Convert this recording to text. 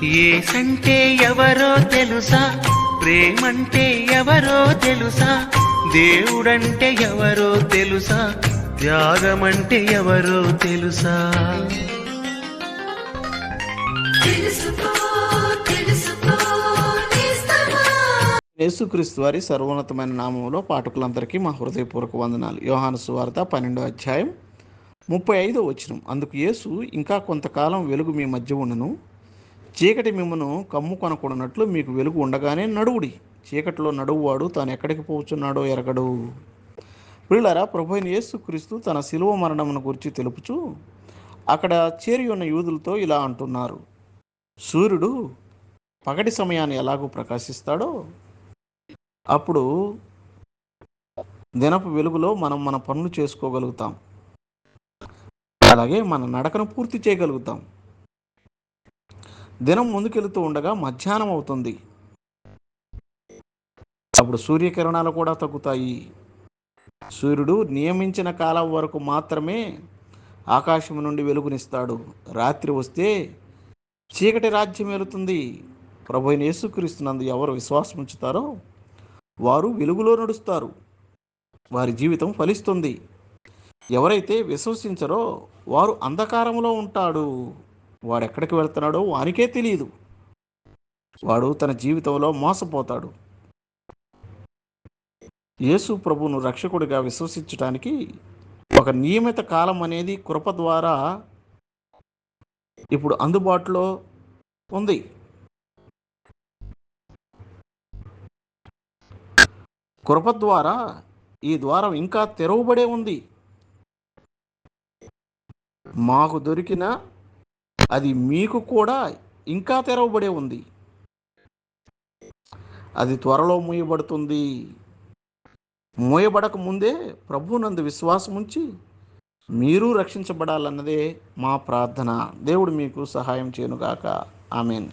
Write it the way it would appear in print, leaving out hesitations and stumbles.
యేసంటే ఎవరో తెలుసా, ప్రేమంటే ఎవరో తెలుసా, దేవుడంటే ఎవరో తెలుసా, త్యాగమంటే ఎవరో తెలుసా. యేసుక్రీస్తు వారి సర్వోన్నతమైన నామంలో పాఠకులందరికీ మా హృదయపూర్వక వందనాలు. యోహాను సువార్త 12వ అధ్యాయం 35వ వచనం. అందుకు యేసు, ఇంకా కొంతకాలం వెలుగు మీ మధ్య ఉండును, చీకటి మిమ్మను కమ్ము కొనకూడనట్లు మీకు వెలుగు ఉండగానే నడువుడి. చీకటిలో నడువువాడు తాను ఎక్కడికి పోచున్నాడో ఎరగడు. ప్రియులారా, ప్రభువైన యేసుక్రీస్తు తన శిలువ మరణమును గురించి తెలుపుచూ అక్కడ చేరి ఉన్న యూదులతో ఇలా అంటున్నారు: సూర్యుడు పగటి సమయాన్ని ఎలాగూ ప్రకాశిస్తాడో అప్పుడు దినపు వెలుగులో మనం మన పనులు చేసుకోగలుగుతాం, అలాగే మన నడకను పూర్తి చేయగలుగుతాం. దినం ముందుకెళ్తూ ఉండగా మధ్యాహ్నం అవుతుంది. అప్పుడు సూర్యకిరణాలు కూడా తగ్గుతాయి. సూర్యుడు నియమించిన కాలం వరకు మాత్రమే ఆకాశం నుండి వెలుగునిస్తాడు. రాత్రి వస్తే చీకటి రాజ్యం వెళుతుంది. ప్రభువైన యేసుక్రీస్తునందు ఎవరు విశ్వాసం ఉంచుతారో వారు వెలుగులో నడుస్తారు, వారి జీవితం ఫలిస్తుంది. ఎవరైతే విశ్వసించరో వారు అంధకారంలో ఉంటాడు. వాడు ఎక్కడికి వెళ్తున్నాడో వానికే తెలియదు. వాడు తన జీవితంలో మోసపోతాడు. యేసు ప్రభువును రక్షకుడిగా విశ్వసించడానికి ఒక నియమిత కాలం అనేది కృప ద్వారా ఇప్పుడు అందుబాటులో ఉంది. కృప ద్వారా ఈ ద్వారం ఇంకా తెరవబడే ఉంది. మాకు దొరికిన అది మీకు కూడా ఇంకా తెరవబడే ఉంది. అది త్వరలో మూయబడుతుంది. మూయబడక ముందే ప్రభువునందు విశ్వాసం ఉంచి మీరు రక్షించబడాలన్నదే మా ప్రార్థన. దేవుడు మీకు సహాయం చేయనుగాక. ఆమేన్.